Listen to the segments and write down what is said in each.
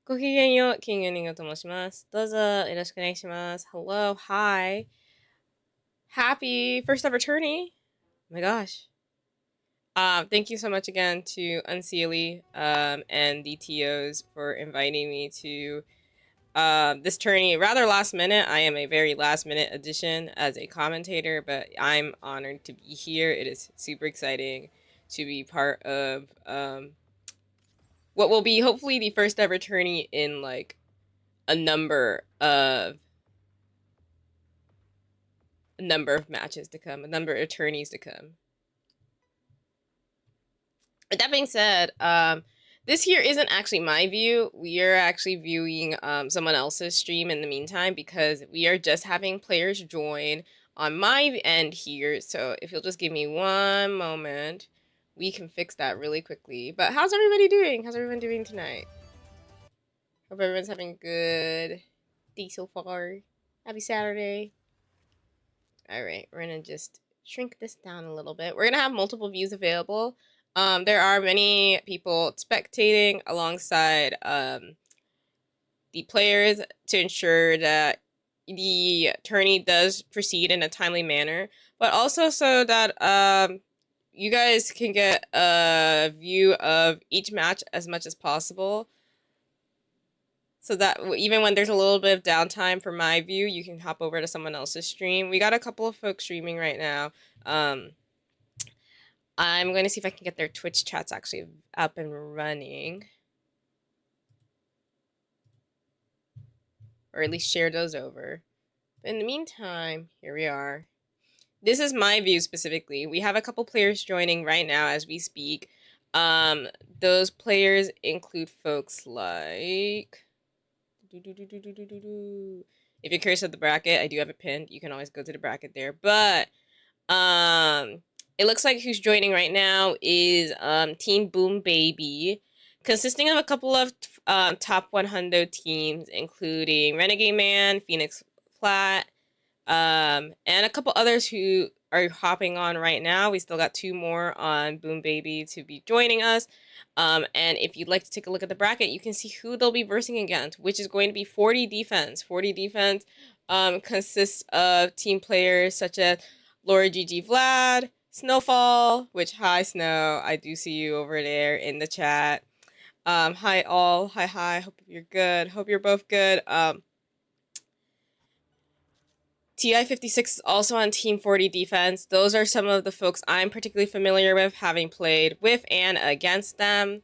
ごきげんよう、金魚人形と申します。どうぞよろしくお願いします。Hello, hi. Happy first ever tourney. Oh my gosh. Thank you so much again to Unseelie and the TOs for inviting me to this tourney. Rather last minute. I am a very last minute addition as a commentator, but I'm honored to be here. It is super exciting to be part of what will be hopefully the first ever tourney in like a number of matches to come, a number of attorneys to come. But that being said, this here isn't actually my view. We are actually viewing someone else's stream in the meantime because we are just having players join on my end here. So if you'll just give me one moment, we can fix that really quickly. But how's everybody doing? How's everyone doing tonight? Hope everyone's having a good day so far. Happy Saturday. Alright, we're gonna just shrink this down a little bit. We're gonna have multiple views available. There are many people spectating alongside the players to ensure that the tourney does proceed in a timely manner, but also so that you guys can get a view of each match as much as possible. So that even when there's a little bit of downtime for my view, you can hop over to someone else's stream. We got a couple of folks streaming right now. I'm going to see if I can get their Twitch chats actually up and running. Or at least share those over. But in the meantime, here we are. This is my view specifically. We have a couple players joining right now as we speak. Those players include folks like... If you're curious of the bracket, I do have it pinned. You can always go to the bracket there. But it looks like who's joining right now is Team Boom Baby, consisting of a couple of top 100 teams, including Renegade Man, Phoenix Flat, and a couple others who are hopping on right now. We still got 2 more on Boom Baby to be joining us. And if you'd like to take a look at the bracket, you can see who they'll be versing against, which is going to be 40 defense. 40 defense consists of team players such as Laura GG Vlad, Snowfall, which, hi Snow, I do see you over there in the chat. Hi all, hi, hope you're good, hope you're both good. TI-56 is also on Team 40 defense. Those are some of the folks I'm particularly familiar with, having played with and against them.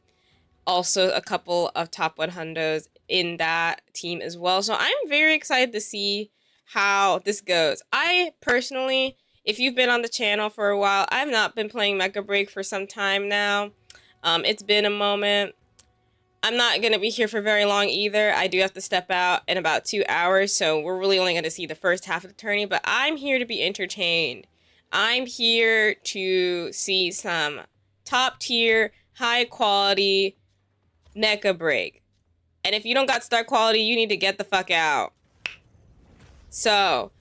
Also a couple of top 100s in that team as well. So I'm very excited to see how this goes. I personally, if you've been on the channel for a while, I've not been playing Mega Break for some time now. It's been a moment. I'm not going to be here for very long either. I do have to step out in about 2 hours, so we're really only going to see the first half of the tourney, but I'm here to be entertained. I'm here to see some top tier, high quality Mecha Break. And if you don't got star quality, you need to get the fuck out. So,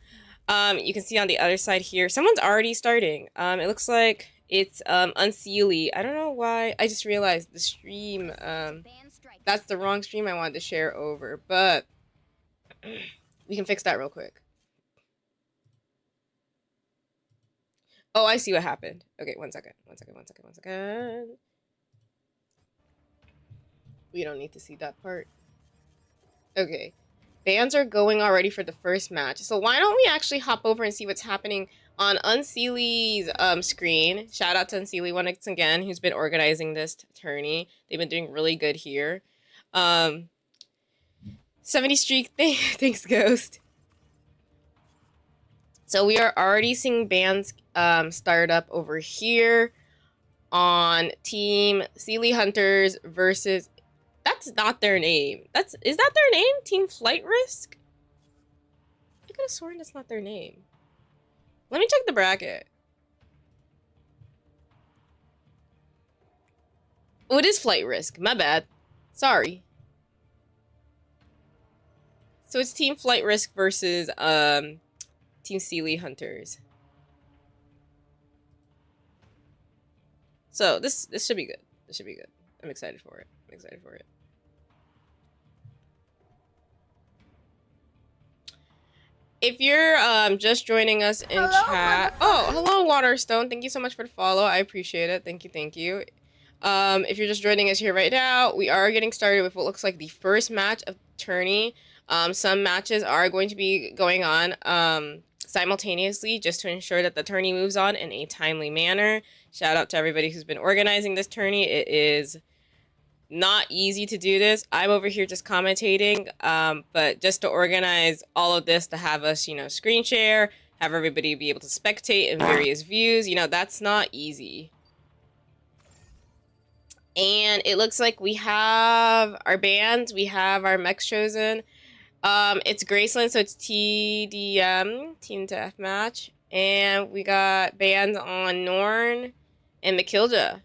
you can see on the other side here, someone's already starting. It looks like it's Unseelie. I don't know why. I just realized the stream, that's the wrong stream I wanted to share over, but we can fix that real quick. Oh, I see what happened. Okay, one second. We don't need to see that part. Okay. Bands are going already for the first match. So why don't we actually hop over and see what's happening on Unseelie's screen. Shout out to Unseelie once again, who's been organizing this tourney. They've been doing really good here. 70 streak. Thanks, Ghost. So we are already seeing bands start up over here on Team Sealy Hunters versus... That's not their name. Is that their name? Team Flight Risk? I could have sworn that's not their name. Let me check the bracket. Oh, it is Flight Risk. My bad. Sorry. So it's Team Flight Risk versus Team Sealy Hunters. So this should be good. This should be good. I'm excited for it. If you're just joining us in chat, oh, hello Waterstone. Thank you so much for the follow. I appreciate it. Thank you, thank you. If you're just joining us here right now, we are getting started with what looks like the first match of tourney. Some matches are going to be going on simultaneously just to ensure that the tourney moves on in a timely manner. Shout out to everybody who's been organizing this tourney. It is not easy to do this. I'm over here just commentating, but just to organize all of this to have us, you know, screen share, have everybody be able to spectate in various views, you know, that's not easy. And it looks like we have our bands, we have our mechs chosen. It's Graceland, so it's TDM, Team Deathmatch. And we got bands on Norn and Makilja.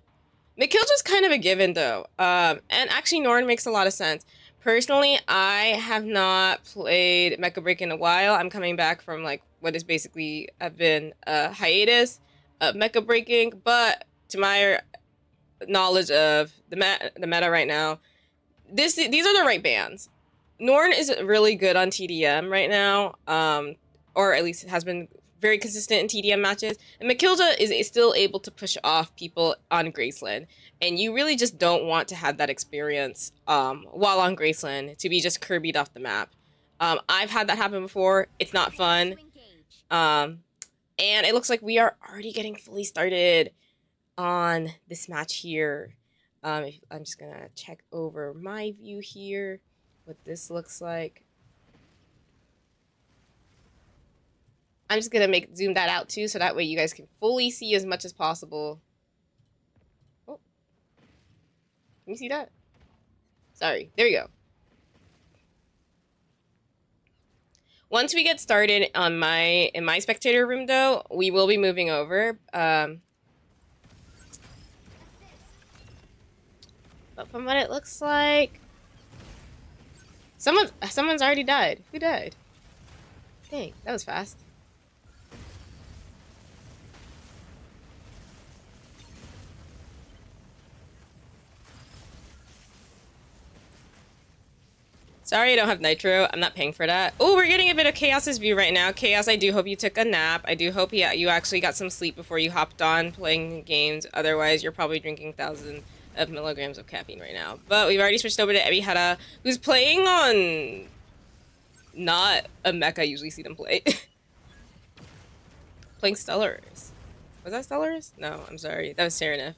Makilja's kind of a given, though. And actually, Norn makes a lot of sense. Personally, I have not played Mecha Break in a while. I'm coming back from, like, what is basically have been a hiatus of Mecha Breaking. But to my knowledge of the meta right now, these are the right bands. Norn is really good on TDM right now, or at least has been very consistent in TDM matches. And Makilja is still able to push off people on Graceland. And you really just don't want to have that experience while on Graceland to be just Kirby'd off the map. I've had that happen before. It's not fun. And it looks like we are already getting fully started on this match here. I'm just gonna check over my view here, what this looks like. I'm just gonna zoom that out too, so that way you guys can fully see as much as possible. Oh, can you see that? Sorry, there we go. Once we get started on in my spectator room, though, we will be moving over. But from what it looks like, someone's already died. Who died? Dang, that was fast. Sorry I don't have nitro. I'm not paying for that. Oh, we're getting a bit of Chaos's view right now. Chaos, I do hope you took a nap. I do hope you actually got some sleep before you hopped on playing games. Otherwise, you're probably drinking thousands of milligrams of caffeine right now. But we've already switched over to Ebihara, who's playing on not a mech I usually see them play. Playing Stellaris. Was that Stellaris? No, I'm sorry. That was Serenif.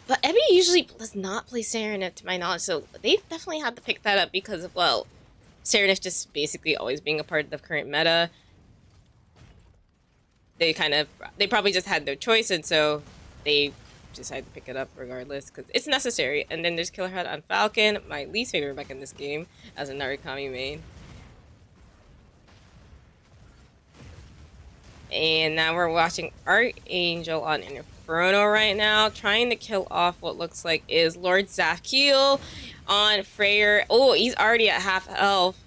But Ebby usually does not play Serenif, to my knowledge, so they've definitely had to pick that up because of, well, Serenif just basically always being a part of the current meta. They probably just had no choice, and so they decided to pick it up regardless, because it's necessary. And then there's Killer Head on Falcon, my least favorite mech in this game, as a Narukami main. And now we're watching Archangel on Inferno right now, trying to kill off what looks like is Lord Zakiel on Freyr. Oh, he's already at half health.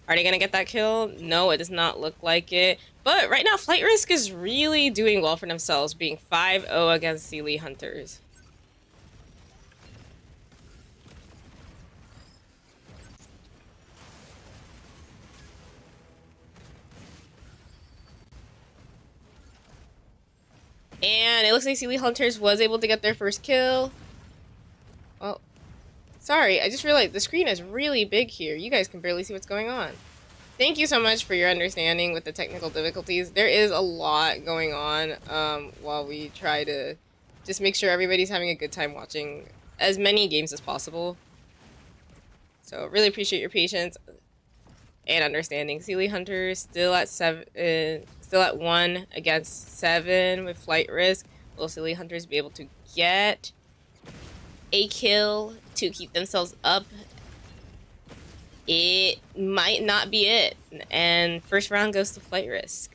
Are they gonna get that kill? No, it does not look like it. But right now, Flight Risk is really doing well for themselves, being 5-0 against Sealy Hunters. And it looks like Sealy Hunters was able to get their first kill. Oh, sorry, I just realized the screen is really big here. You guys can barely see what's going on. Thank you so much for your understanding with the technical difficulties. There is a lot going on while we try to just make sure everybody's having a good time watching as many games as possible. So really appreciate your patience and understanding. Sealy Hunters still at 1 against 7 with Flight Risk. Will Sealy Hunters be able to get a kill to keep themselves up? It might not be it. And first round goes to Flight Risk.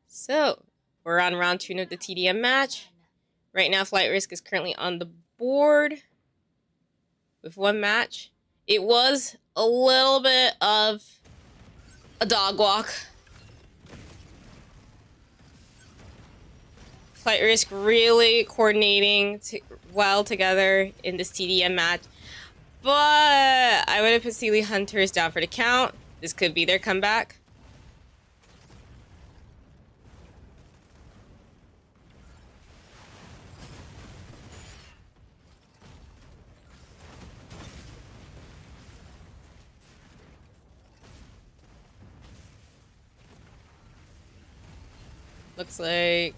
So, we're on round 2 of the TDM match. Right now, Flight Risk is currently on the board with 1 match. It was a little bit of a dog walk. Flight Risk really coordinating well together in this TDM match. But I would have put Sealy Hunters down for the count. This could be their comeback. Looks like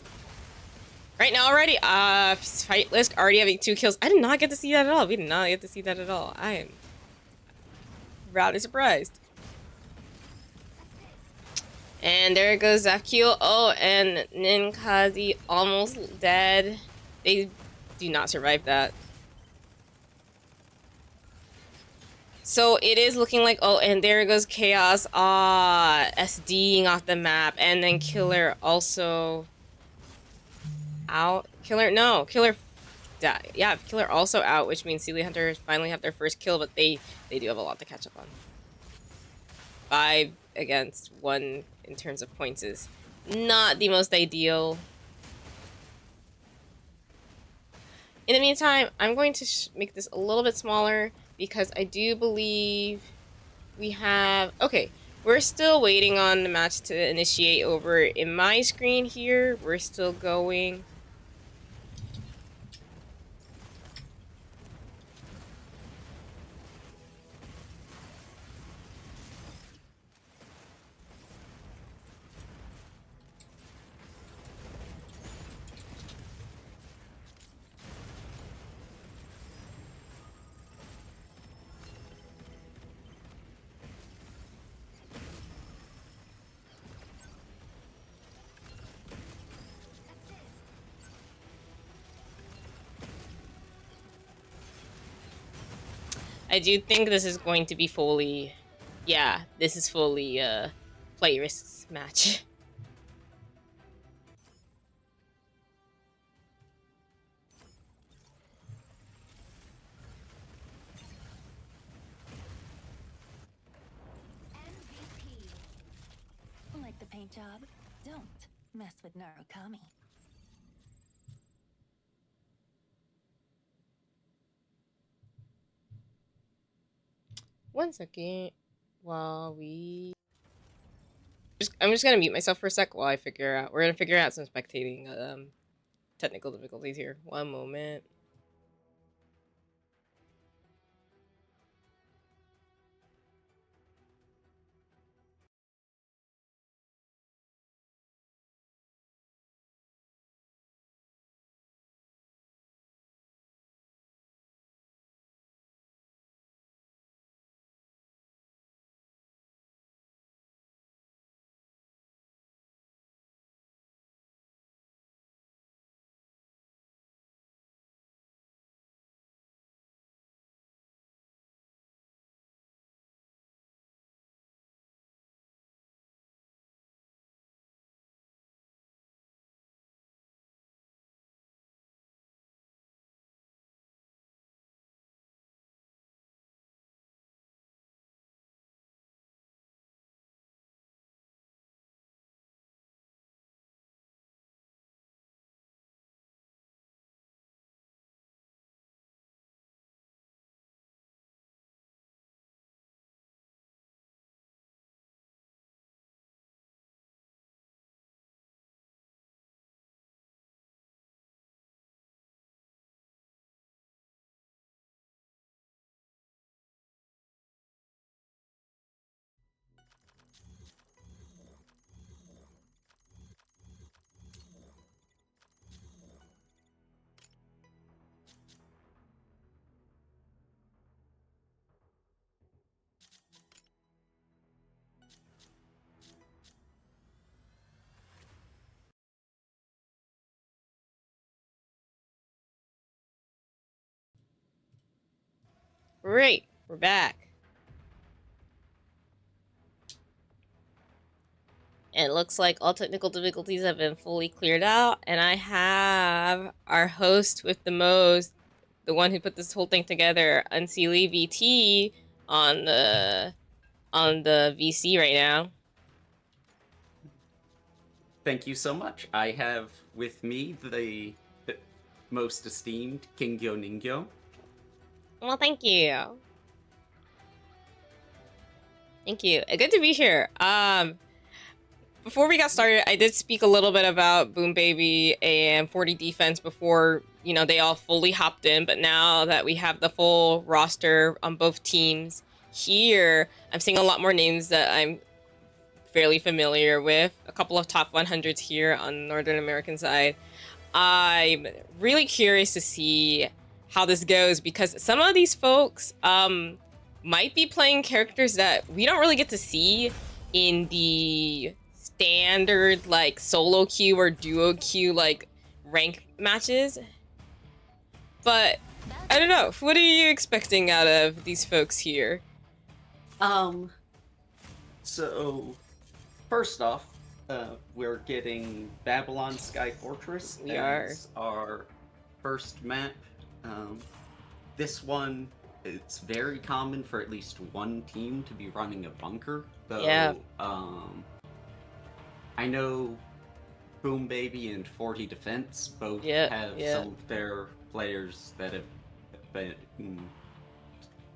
right now already, Fight Risk already having 2 kills. I did not get to see that at all. We did not get to see that at all. I am rather surprised. And there goes Zakil. Oh, and Ninkazi almost dead. They do not survive that. So it is looking like, oh, and there goes Chaos, SDing off the map, and then Killer also out. Killer died. Yeah, Killer also out, which means Sealy Hunters finally have their first kill, but they do have a lot to catch up on. 5 against 1 in terms of points is not the most ideal. In the meantime, I'm going to make this a little bit smaller because I do believe we have... Okay, we're still waiting on the match to initiate over in my screen here. We're still going. I do think this is going to be fully... Yeah, this is fully Play Risks match. MVP. Like the paint job? Don't mess with Narukami. One second. While I'm just gonna mute myself for a sec while I figure out... We're gonna figure out some spectating technical difficulties here. One moment. Great, we're back. And it looks like all technical difficulties have been fully cleared out, and I have our host with the most, the one who put this whole thing together, Unseelie VT, on the VC right now. Thank you so much. I have with me the most esteemed Kingyo Ningyo. Well, thank you. Thank you. Good to be here. Before we got started, I did speak a little bit about Boom Baby and 40 defense before, you know, they all fully hopped in. But now that we have the full roster on both teams here, I'm seeing a lot more names that I'm fairly familiar with. A couple of top 100s here on the Northern American side. I'm really curious to see how this goes because some of these folks might be playing characters that we don't really get to see in the standard like solo queue or duo queue like rank matches. But I don't know. What are you expecting out of these folks here? So first off, we're getting Babylon Sky Fortress We as our first map. This one, it's very common for at least one team to be running a bunker, though. Yeah. I know Boom Baby and 40 Defense both have some of their players that have been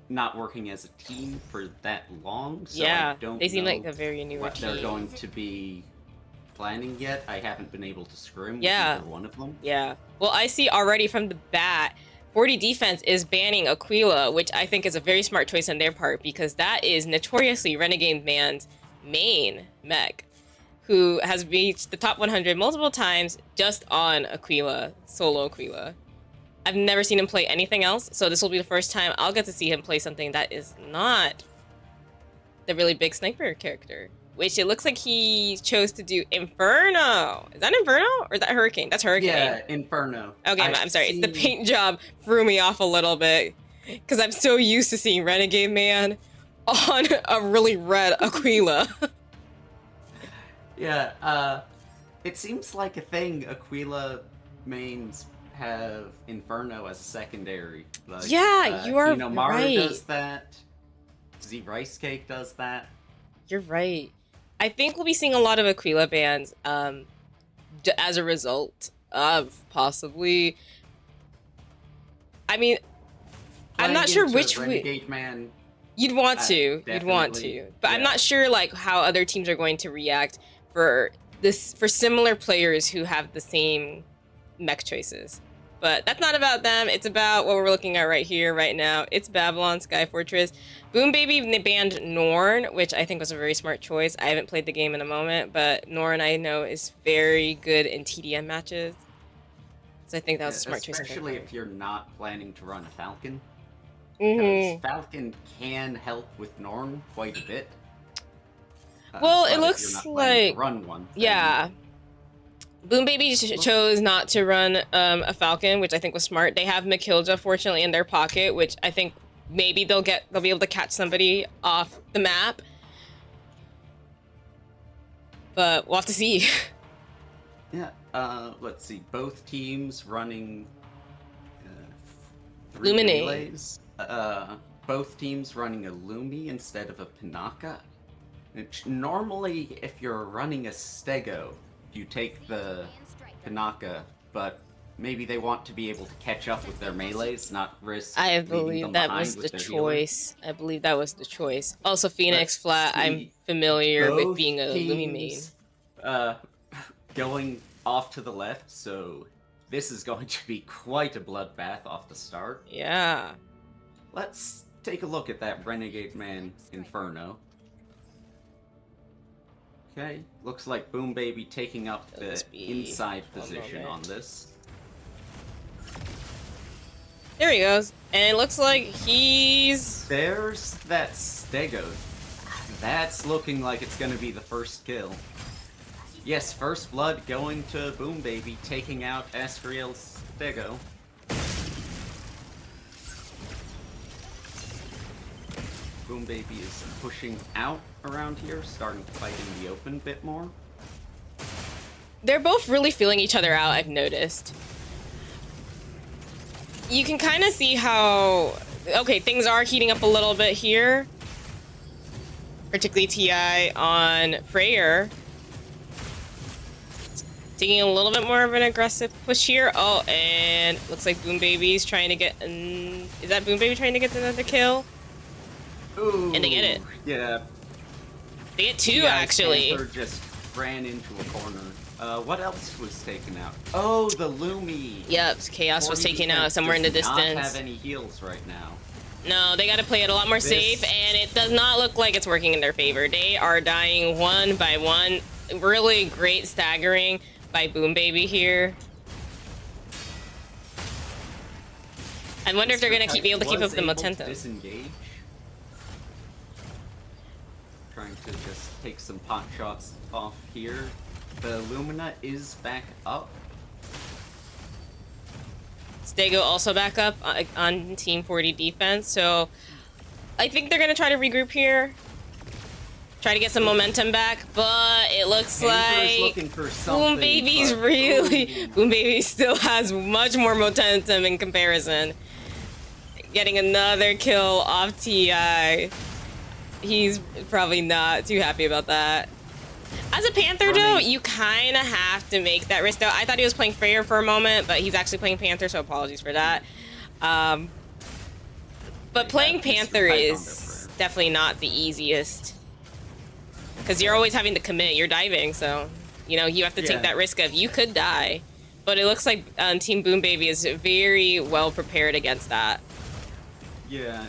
not working as a team for that long, so I don't they seem know like a very newer what team. they're going to be planning yet. I haven't been able to scrim with either one of them. Yeah. Well, I see already from the bat, 40 Defense is banning Aquila, which I think is a very smart choice on their part because that is notoriously Renegade Man's main mech, who has reached the top 100 multiple times just on Aquila, solo Aquila. I've never seen him play anything else, so this will be the first time I'll get to see him play something that is not the really big sniper character, which it looks like he chose to do Inferno. Is that Inferno or is that Hurricane? That's Hurricane. Yeah, Inferno. Okay, I'm sorry. It's the paint job threw me off a little bit because I'm so used to seeing Renegade Man on a really red Aquila. Yeah, it seems like a thing Aquila mains have Inferno as a secondary. Like, yeah, you are Hinomaru right. does that. Z Rice Cake does that. You're right. I think we'll be seeing a lot of Aquila bans as a result of possibly. I mean, I'm not sure which Renegade Man. You'd want to, but I'm not sure like how other teams are going to react for similar players who have the same mech choices. But that's not about them. It's about what we're looking at right here, right now. It's Babylon Sky Fortress. Boom Baby banned Norn, which I think was a very smart choice. I haven't played the game in a moment, but Norn I know is very good in TDM matches. So I think that was a smart choice. Especially if you're not planning to run a Falcon. Mm-hmm. Because Falcon can help with Norn quite a bit. Well, it looks like to run one. Yeah. Boom Baby chose not to run a Falcon, which I think was smart. They have Makilja, fortunately, in their pocket, which I think maybe they'll be able to catch somebody off the map. But we'll have to see. Yeah. Let's see. Both teams running 3 Luminate. relays. Both teams running a Lumi instead of a Pinaka. Which normally, if you're running a Stego, you take the Pinaka, but maybe they want to be able to catch up with their melees, not risk. I believe that was the choice. I believe that was the choice. Also, Phoenix Flat, I'm familiar with being a Lumi main. Going off to the left, so this is going to be quite a bloodbath off the start. Yeah. Let's take a look at that Renegade Man Inferno. Okay, looks like Boom Baby taking up the inside position on this. There he goes. And it looks like There's that Stego. That's looking like it's gonna be the first kill. Yes, first blood going to Boom Baby, taking out Asriel's Stego. Boom Baby is pushing out around here, starting to fight in the open a bit more. They're both really feeling each other out, I've noticed. You can kind of see how... Okay, things are heating up a little bit here. Particularly TI on Freyr. Taking a little bit more of an aggressive push here. Oh, and looks like Boom Baby's trying to get... is that Boom Baby trying to get another kill? Ooh, And they get it. Yeah. They get two, The actually. Ice Panther just ran into a corner. What else was taken out? Oh, the Lumi. Yep, Chaos was taken out somewhere in the does distance. not have any heals right now. No, they gotta play it a lot more safe, and it does not look like it's working in their favor. They are dying one by one. Really great staggering by Boom Baby here. I wonder if they're gonna be able to keep up the momentum. Disengage. Trying to just take some pot shots off here. The Lumina is back up. Stego also back up on Team 40 defense, so I think they're gonna try to regroup here. Try to get some momentum back, but it looks like Boom Baby's really... Boom Baby still has much more momentum in comparison. Getting another kill off TI. He's probably not too happy about that. As a Panther, though, you kind of have to make that risk. Though I thought he was playing Freyr for a moment, but he's actually playing Panther, so apologies for that. But playing Panther is definitely not the easiest. Because you're always having to commit. You're diving, so, you know, you have to take that risk of you could die. But it looks like Team Boom Baby is very well prepared against that. Yeah,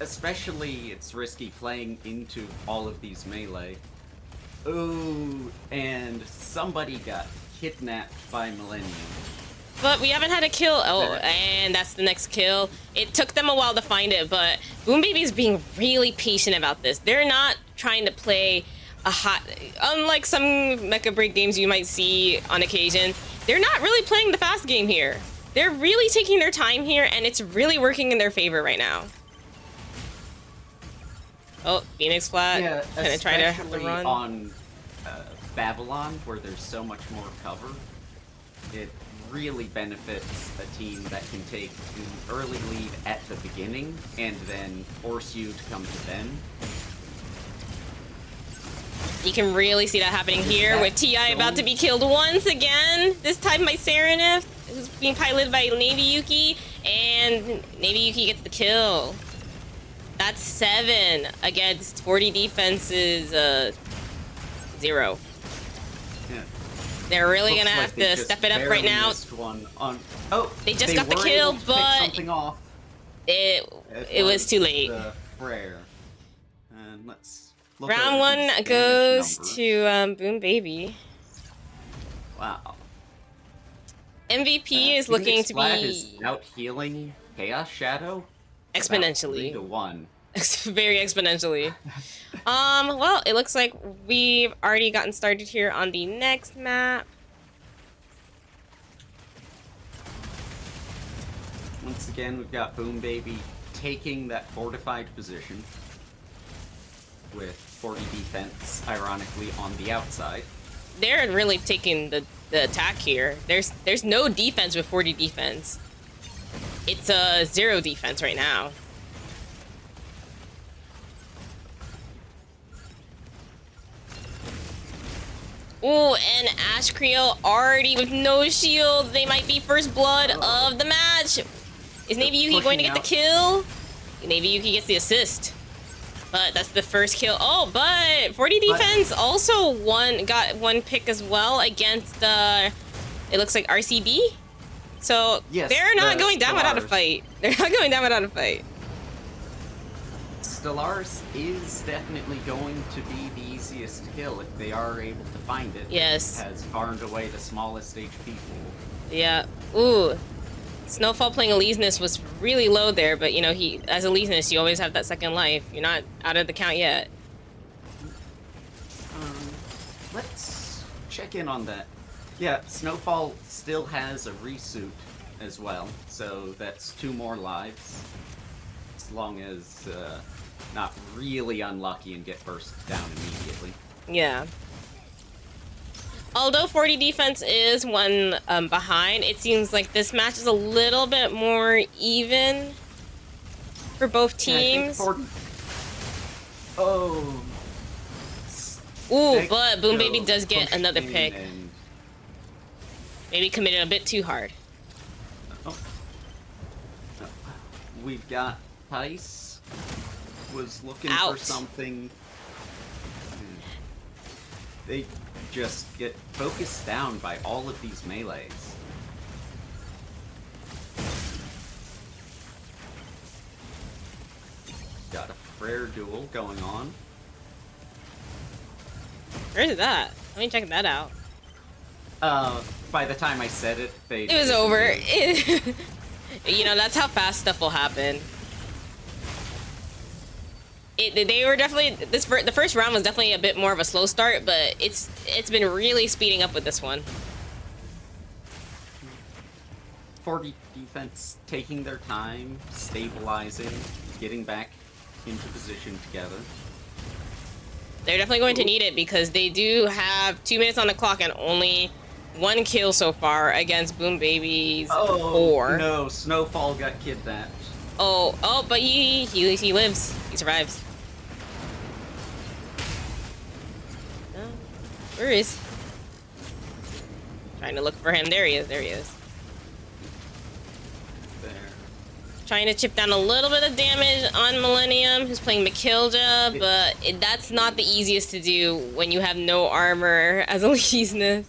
especially it's risky playing into all of these melee. Ooh, and somebody got kidnapped by Millennium. But we haven't had a kill. Oh, and that's the next kill. It took them a while to find it, but Boom Baby's being really patient about this. They're not trying to play a hot... Unlike some Mecha Break games you might see on occasion, they're not really playing the fast game here. They're really taking their time here, and it's really working in their favor right now. Oh, Phoenix Flat. Yeah, gonna try to have the run on Babylon, where there's so much more cover. It really benefits a team that can take an early lead at the beginning and then force you to come to them. You can really see that happening here with TI about to be killed once again. This time by Serenif, who's being piloted by Navy Yuki, and Navy Yuki gets the kill. That's 7 against 40 defenses, 0. Yeah. They're really gonna have to step it up right now. They just got the kill, but it was too late. And let's Round 1 goes to Boom Baby. Wow. MVP is looking to be out healing Chaos Shadow exponentially. 3-1. Very exponentially. Well, it looks like we've already gotten started here on the next map. Once again, we've got Boom Baby taking that fortified position with 40 defense, ironically, on the outside. They're really taking the attack here. There's no defense with 40 defense. It's a 0 defense right now. Ooh, and Ash Creel already with no shield. They might be first blood of the match. Is Navy Yuki going to get the kill? Navy Yuki gets the assist. But that's the first kill. Oh, but 40 defense also got one pick as well against it looks like RCB. So yes, they're not going down without a fight. They're not going down without a fight. Stellaris is definitely going to be the easiest kill if they are able to find it. Yes. It has farmed away the smallest HP pool. Yeah. Ooh. Snowfall playing Elysinus was really low there, but you know, as Elysinus, you always have that second life. You're not out of the count yet. Let's check in on that. Yeah, Snowfall still has a resuit as well, so that's 2 more lives. As long as not really unlucky and get burst down immediately. Yeah. Although 40 defense is one behind, it seems like this match is a little bit more even for both teams. Oh. Ooh, but Boom Baby does get another pick. Maybe committed a bit too hard. Oh. We've got Tice. Was looking for Out. something. They just get focused down by all of these melees. Got a Frere duel going on. Where's that? Let me check that out. By the time I said it, It was over. You know, that's how fast stuff will happen. They were definitely the first round was definitely a bit more of a slow start, but it's been really speeding up with this one. 40 defense taking their time, stabilizing, getting back into position together. They're definitely going to need it because they do have 2 minutes on the clock and only 1 kill so far against Boom Baby's 4. No, Snowfall got kidnapped. Oh, but he lives. He survives. Where is? Trying to look for him. There he is. There he is. There. Trying to chip down a little bit of damage on Millennium, who's playing Makilja, but that's not the easiest to do when you have no armor as a Leesness.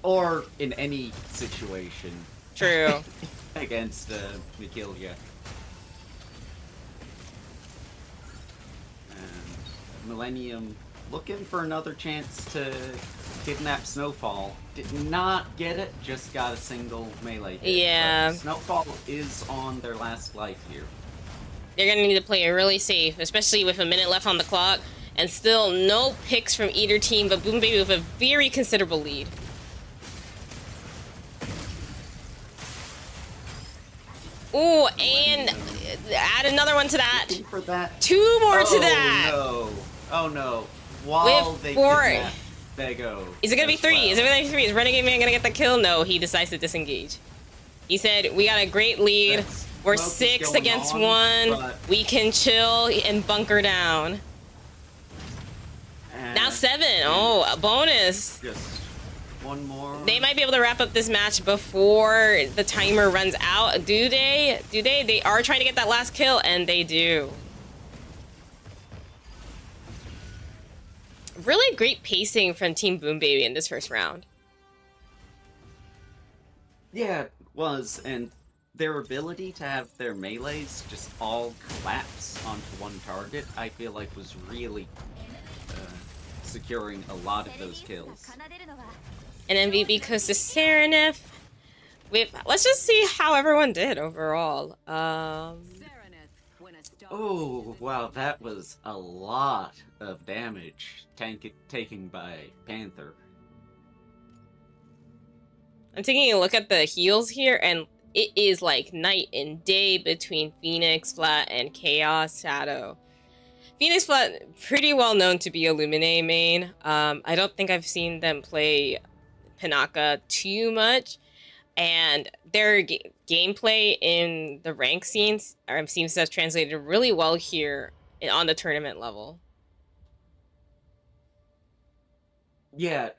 Or in any situation. True. Against Makilja. And Millennium looking for another chance to kidnap Snowfall. Did not get it, just got a single melee hit. Yeah. But Snowfall is on their last life here. They're gonna need to play it really safe, especially with a minute left on the clock, and still no picks from either team, but Boom Baby with a very considerable lead. Ooh, and add another one to that. Looking for that. 2 more to that. Oh no! Oh no! While With they 4. kidnap Bego. Is it gonna be 3? Well. Is it gonna be 3? Is Renegade Man gonna get the kill? No, he decides to disengage. He said, "We got a great lead. We're 6 against 1. We can chill and bunker down." And Now 7. Oh, a bonus. just one more. They might be able to wrap up this match before the timer runs out. Do they? Do they? They are trying to get that last kill, and they do. Really great pacing from Team Boom Baby in this first round. Yeah, it was, and their ability to have their melees just all collapse onto one target, I feel like was really securing a lot of those kills. And MVP goes to Serenif. Let's just see how everyone did overall. Oh, wow, that was a lot of damage taken by Panther. I'm taking a look at the heals here, and it is like night and day between Phoenix, Flat, and Chaos Shadow. Phoenix Flat, pretty well known to be a Lumine main. I don't think I've seen them play Pinaka too much, and their gameplay in the rank scenes seems to have translated really well here on the tournament level. Yeah,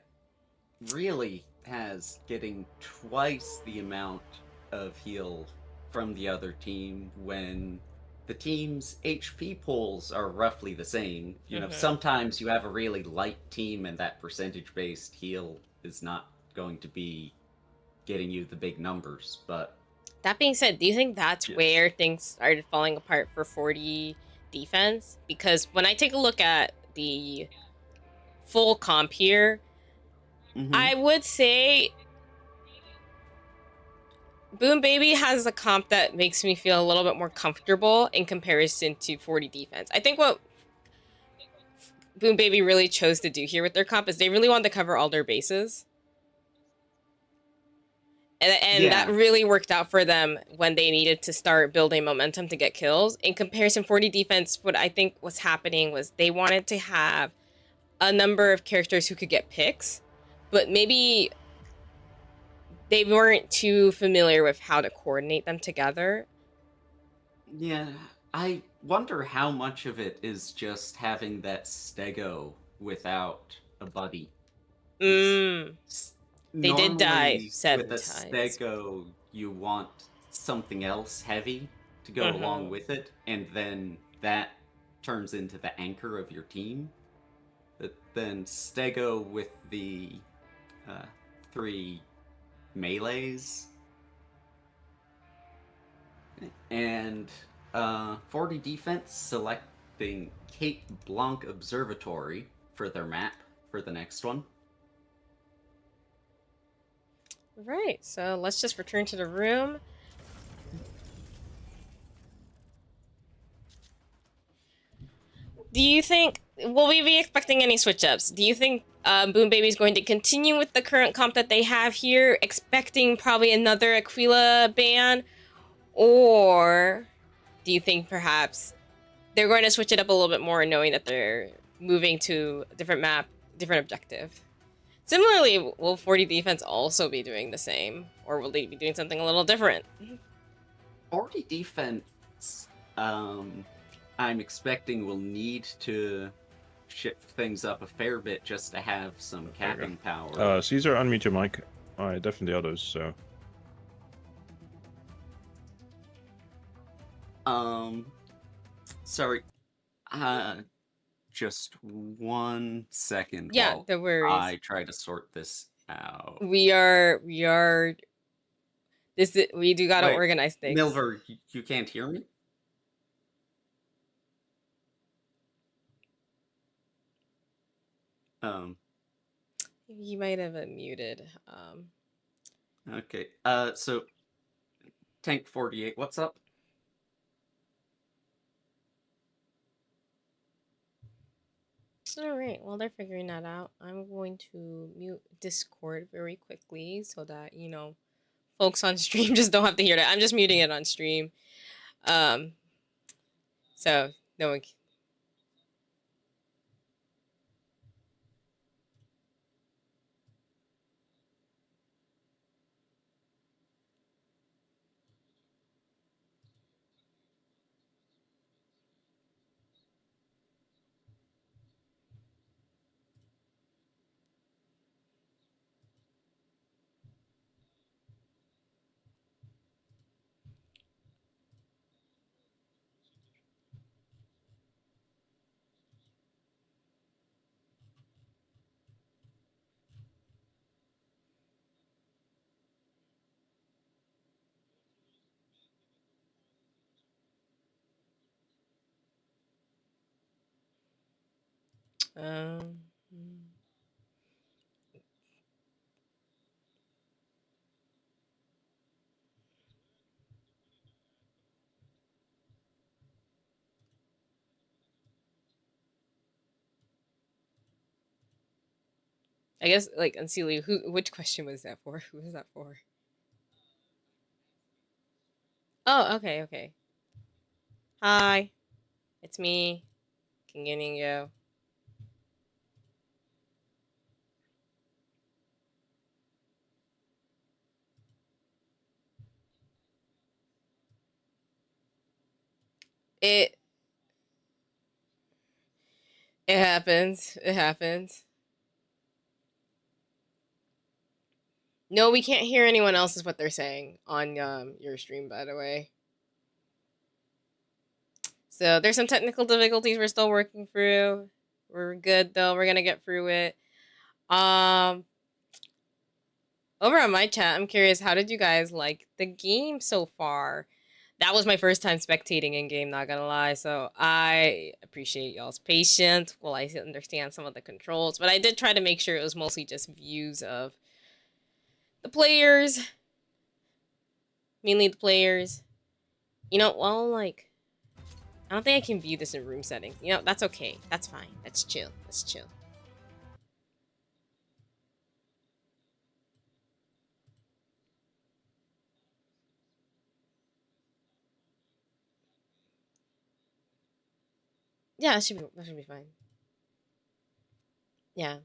really has getting twice the amount of heal from the other team when the team's HP pools are roughly the same. You know, sometimes you have a really light team and that percentage-based heal is not going to be getting you the big numbers, but... That being said, do you think that's where things started falling apart for 40 defense? Because when I take a look at the full comp here, I would say Boom Baby has a comp that makes me feel a little bit more comfortable in comparison to 40 defense. I think what Boom Baby really chose to do here with their comp is they really wanted to cover all their bases. And that really worked out for them when they needed to start building momentum to get kills. In comparison, 40 defense, what I think was happening was they wanted to have a number of characters who could get picks, but maybe they weren't too familiar with how to coordinate them together. Yeah, I wonder how much of it is just having that stego without a buddy. They did die Normally, with 7 a times. stego, you want something else heavy to go along with it, and then that turns into the anchor of your team. But then stego with the 3 melees, and 40 defense selecting Cape Blanc Observatory for their map for the next one. Right, so let's just return to the room. Do you think, will we be expecting any switch-ups? Do you think Boom Baby is going to continue with the current comp that they have here, expecting probably another Aquila ban? Or do you think perhaps they're going to switch it up a little bit more, knowing that they're moving to a different map, different objective? Similarly, will 40 defense also be doing the same? Or will they be doing something a little different? 40 defense, I'm expecting will need to shift things up a fair bit just to have some capping power. Caesar, unmute your mic. I definitely are those, so. Sorry. Just 1 second Yeah, while no worries. I try to sort this out. We do gotta Wait, organize things. Milver, you can't hear me? He might have muted. Okay. So Tank 48, what's up? All right. Well, they're figuring that out. I'm going to mute Discord very quickly so that folks on stream just don't have to hear that. I'm just muting it on stream. So no one. Um. I guess like Unseelie, which question was that for? Who was that for? Oh, okay. Hi, it's me, King you. It it happens. It happens. No, we can't hear anyone else is what they're saying on your stream, by the way. So there's some technical difficulties we're still working through. We're good though. We're gonna get through it. Over on my chat, I'm curious, how did you guys like the game so far? That was my first time spectating in game, not gonna lie. So I appreciate y'all's patience while I understand some of the controls. But I did try to make sure it was mostly just views of the players. Mainly the players. Like, I don't think I can view this in room settings. That's okay. That's fine. That's chill. That's chill. Yeah, that should be fine. Yeah.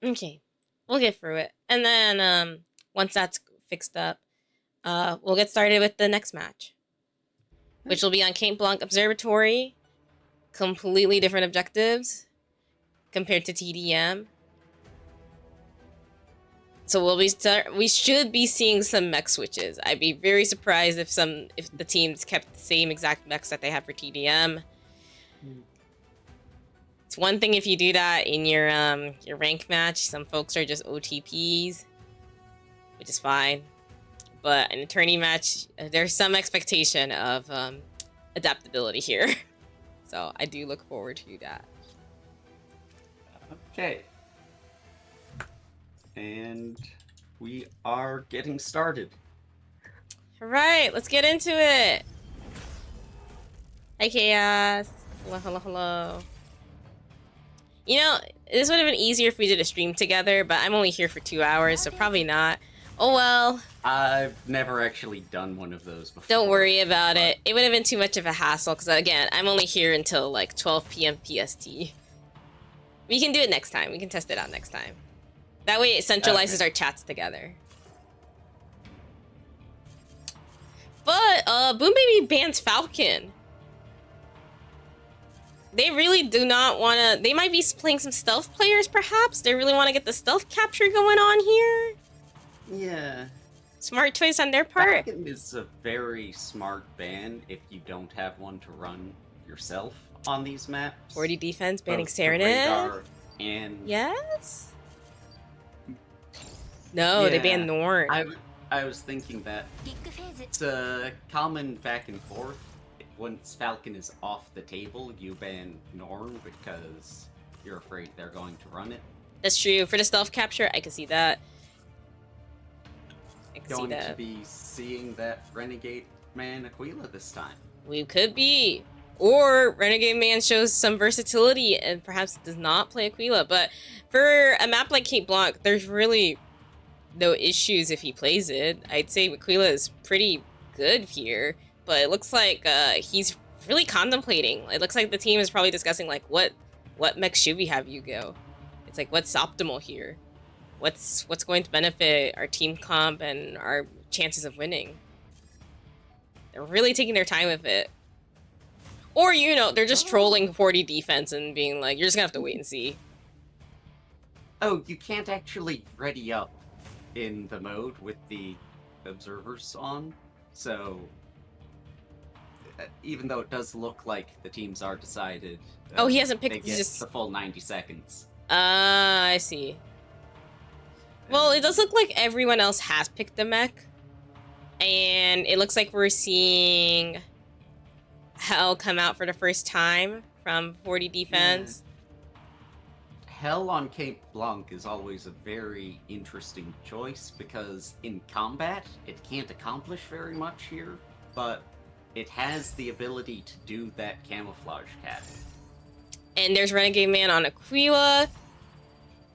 Okay. We'll get through it. And then once that's fixed up, we'll get started with the next match. Which will be on Cape Blanc Observatory. Completely different objectives compared to TDM. So we should be seeing some mech switches. I'd be very surprised if the teams kept the same exact mechs that they have for TDM. It's one thing if you do that in your rank match. Some folks are just OTPs, which is fine. But in a tourney match, there's some expectation of adaptability here. So I do look forward to that. Okay. And we are getting started. All right, let's get into it. Hi, Chaos. Hello, hello, hello. You know, this would have been easier if we did a stream together, but I'm only here for 2 hours, so probably not. Oh well. I've never actually done one of those before. Don't worry about it. It would have been too much of a hassle, because again, I'm only here until like 12 p.m. PST. We can do it next time. We can test it out next time. That way it centralizes our chats together. But, Boom Baby bans Falcon. They really do not want to... They might be playing some stealth players, perhaps? They really want to get the stealth capture going on here? Yeah. Smart choice on their part. Falcon is a very smart ban if you don't have one to run yourself on these maps. 40 defense banning Both the Serenade. radar and... Yes? No, they banned Norn. I was thinking that it's a common back and forth. Once Falcon is off the table, you ban Norn because you're afraid they're going to run it. That's true. For the stealth capture, I can see that. I can see Going that. to be seeing that Renegade Man Aquila this time. We could be. Or Renegade Man shows some versatility and perhaps does not play Aquila. But for a map like Cape Blanc, there's really no issues if he plays it. I'd say Aquila is pretty good here. But it looks like he's really contemplating. It looks like the team is probably discussing like what mech should we have you go? It's like what's optimal here? What's going to benefit our team comp and our chances of winning? They're really taking their time with it. Or, you know, they're just trolling 40 defense and being like, you're just gonna have to wait and see. Oh, you can't actually ready up in the mode with the observers on, so even though it does look like the teams are decided, Oh, he hasn't picked. they get the full 90 seconds. I see. Well, it does look like everyone else has picked the mech, and it looks like we're seeing Hell come out for the first time from 40 defense. Hell on Cape Blanc is always a very interesting choice because in combat, it can't accomplish very much here, but it has the ability to do that camouflage cap. And there's Renegade Man on Aquila.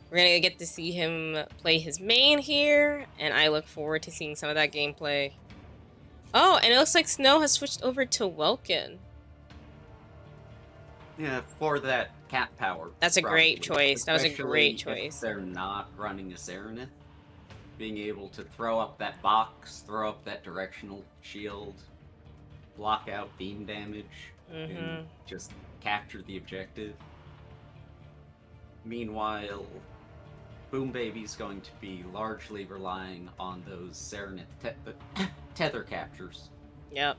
We're gonna get to see him play his main here, and I look forward to seeing some of that gameplay. Oh, and it looks like Snow has switched over to Welkin. Yeah, for that cat power. That's a great probably. choice. That was a great Especially choice. if they're not running a Serenith. Being able to throw up that box, throw up that directional shield, block out beam damage, and just capture the objective. Meanwhile, Boom Baby's going to be largely relying on those Serenith tether captures. Yep.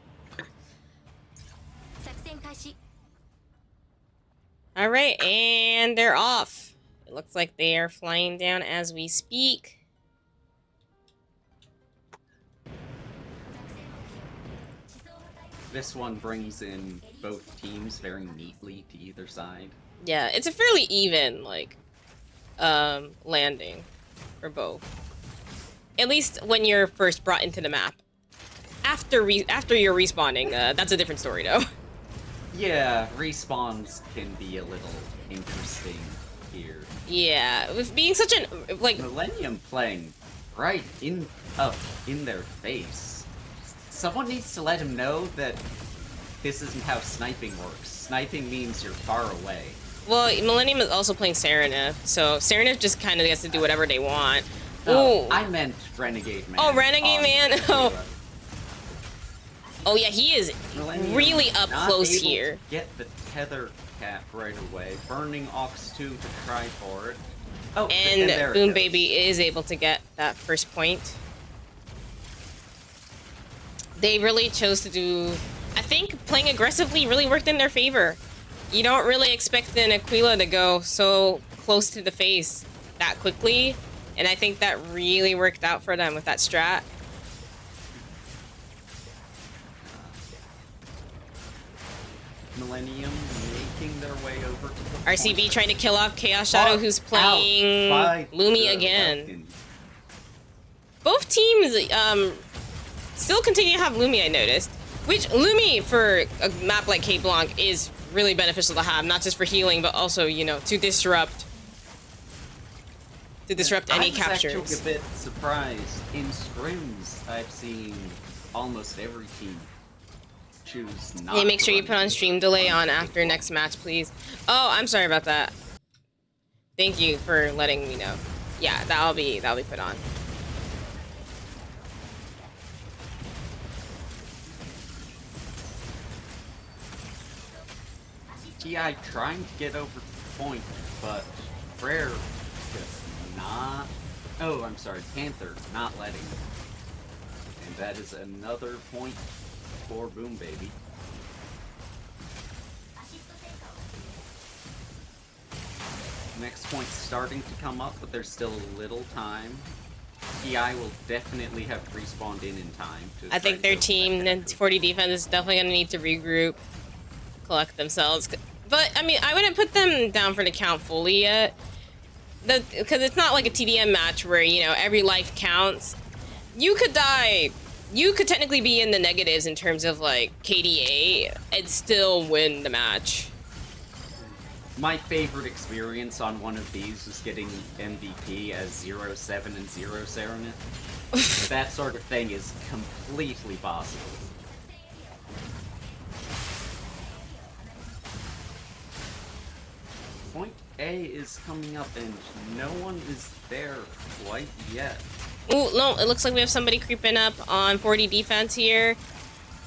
Alright, and they're off. It looks like they are flying down as we speak. This one brings in both teams very neatly to either side. Yeah, it's a fairly even, like, landing for both. At least when you're first brought into the map. After you're respawning, that's a different story, though. Yeah, respawns can be a little interesting here. Yeah, with being such an, like... Millennium playing right in their face. Someone needs to let him know that this isn't how sniping works. Sniping means you're far away. Well, Millennium is also playing Serenith, so Serenith just kind of gets to do whatever they want. Oh, Ooh. I meant Renegade Man. Oh, Renegade Man? Oh yeah, he is Millennium really up not close able here. to get the tether cap right away. Burning Ox 2 to try for it. Oh, And there it Boom goes. Baby is able to get that first point. They really chose to do... I think playing aggressively really worked in their favor. You don't really expect an Aquila to go so close to the face that quickly. And I think that really worked out for them with that strat. Millennium making their way over to the RCB point. trying to kill off Chaos Shadow, who's playing By Lumi the again. weapon. Both teams still continue to have Lumi, I noticed. Which, Lumi, for a map like Cape Blanc, is really beneficial to have. Not just for healing, but also, you know, to disrupt any captures. I was actually a bit surprised. In scrims, I've seen almost every team choose not Hey, make to sure you run put on into stream it. delay on after next match, please. Oh, I'm sorry about that. Thank you for letting me know. Yeah, that'll be put on. TI trying to get over to the point, but Frere just not... Oh, I'm sorry, Panther not letting. And that is another point for Boom Baby. Next point starting to come up, but there's still a little time. TI will definitely have respawned in time. To I think their team and 40 defense is definitely going to need to regroup, collect themselves. But, I mean, I wouldn't put them down for the count fully yet. Because it's not like a TDM match where, you know, every life counts. You could die. You could technically be in the negatives in terms of, like, KDA and still win the match. My favorite experience on one of these was getting MVP as 0-7 and 0 Serenit. That sort of thing is completely possible. Point A is coming up and no one is there quite yet. Ooh, no, it looks like we have somebody creeping up on 40 defense here.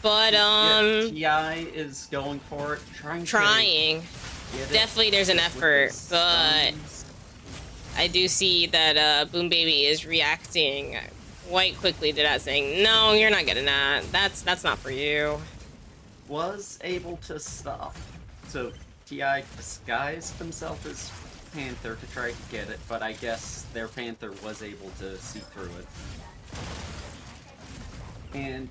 But, Yeah, TI is going for it, trying. Get it. Definitely there's an effort, but I do see that Boom Baby is reacting quite quickly to that, saying, "No, you're not getting that. That's not for you." Was able to stop. So TI disguised himself as Panther to try to get it, but I guess their Panther was able to see through it. And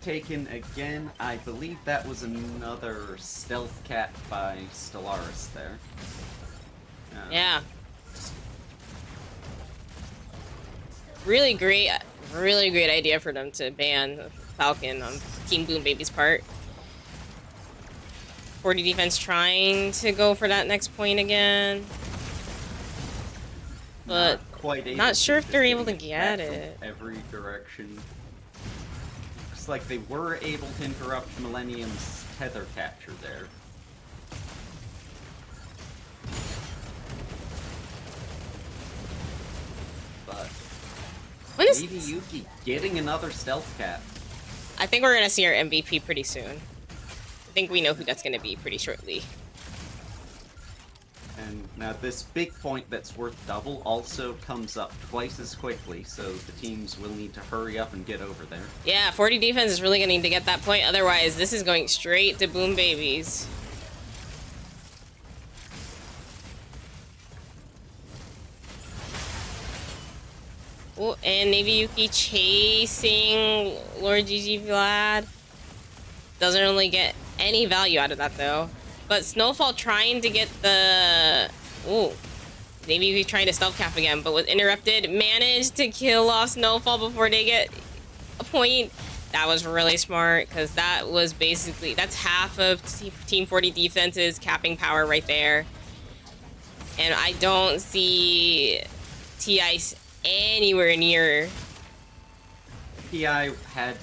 taken again, I believe that was another stealth cat by Stellaris there. Yeah. Really great idea for them to ban Falcon on Team Boom Baby's part. 40 defense trying to go for that next point again. But not sure if they're able to get it. Every direction. Looks like they were able to interrupt Millennium's tether capture there. But maybe Yuki getting another stealth cat. I think we're gonna see our MVP pretty soon. I think we know who that's gonna be pretty shortly. And now this big point that's worth double also comes up twice as quickly, so the teams will need to hurry up and get over there. Yeah, 40 defense is really gonna need to get that point, otherwise this is going straight to Boom Babies. Oh, and Navy Yuki chasing Lord GG Vlad. Doesn't really get any value out of that though. But Snowfall trying to get the... Ooh. Navy Yuki trying to stealth cap again, but was interrupted. Managed to kill off Snowfall before they get a point. That was really smart, because that was basically... That's half of Team 40 defense's capping power right there. And I don't see TI anywhere near. TI had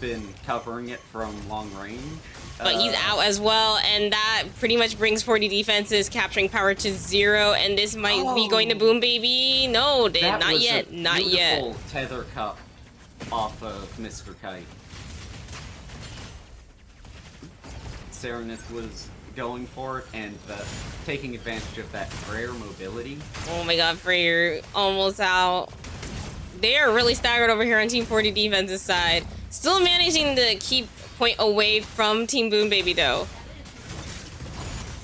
been covering it from long range. But he's out as well, and that pretty much brings 40 defenses capturing power to 0, and this might be going to Boom Baby. No, not yet. Not yet. Beautiful tether cup off of Mr. Kite. Serenith was going for it and taking advantage of that rare mobility. Oh my god, Freyr almost out. They are really staggered over here on Team 40 defense's side. Still managing to keep point away from Team Boom Baby though.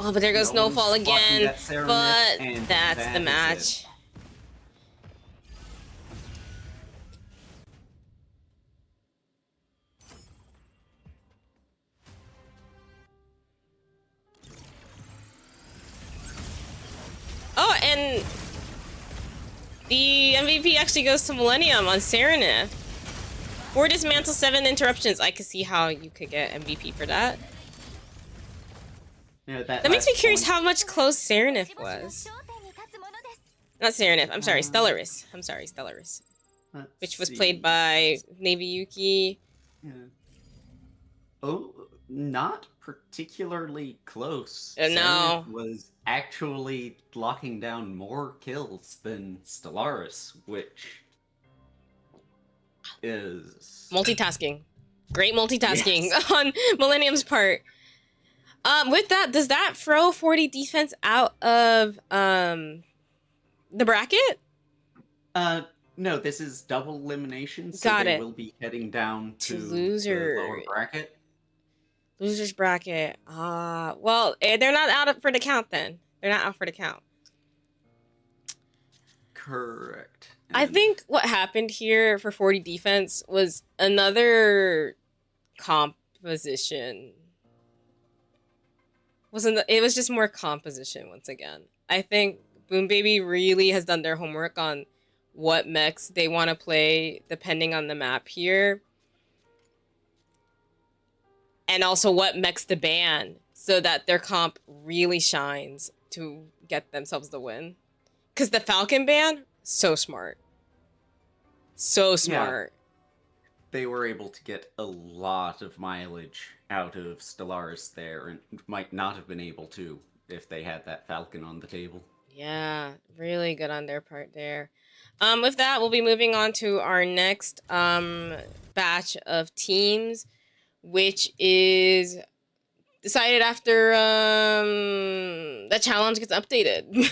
Oh, but there goes Snowfall again. But that's the match. Oh, and the MVP actually goes to Millennium on Serenif. 4 dismantle, 7 interruptions. I could see how you could get MVP for that. Yeah, that makes me curious how much close Serenif was. Not Serenif, I'm sorry, Stellaris. I'm sorry, Stellaris. Which was played by Navy Yuki. Yeah. Oh, not particularly close. No. Serenif was actually locking down more kills than Stellaris, which is... Multitasking. Great multitasking Yes. on Millennium's part. With that, does that throw 40 defense out of the bracket? No, this is double elimination, so Got they it. will be heading down to loser. the lower bracket. Loser's bracket. Well, they're not out for the count then. They're not out for the count. Correct. I think what happened here for 40 defense was another composition. It was just more composition once again. I think Boom Baby really has done their homework on what mechs they want to play depending on the map here. And also what mechs to ban so that their comp really shines to get themselves the win. Because the Falcon ban, so smart. So smart. Yeah. They were able to get a lot of mileage out of Stellaris there, and might not have been able to if they had that Falcon on the table. Yeah, really good on their part there. With that, we'll be moving on to our next batch of teams, which is decided after the challenge gets updated.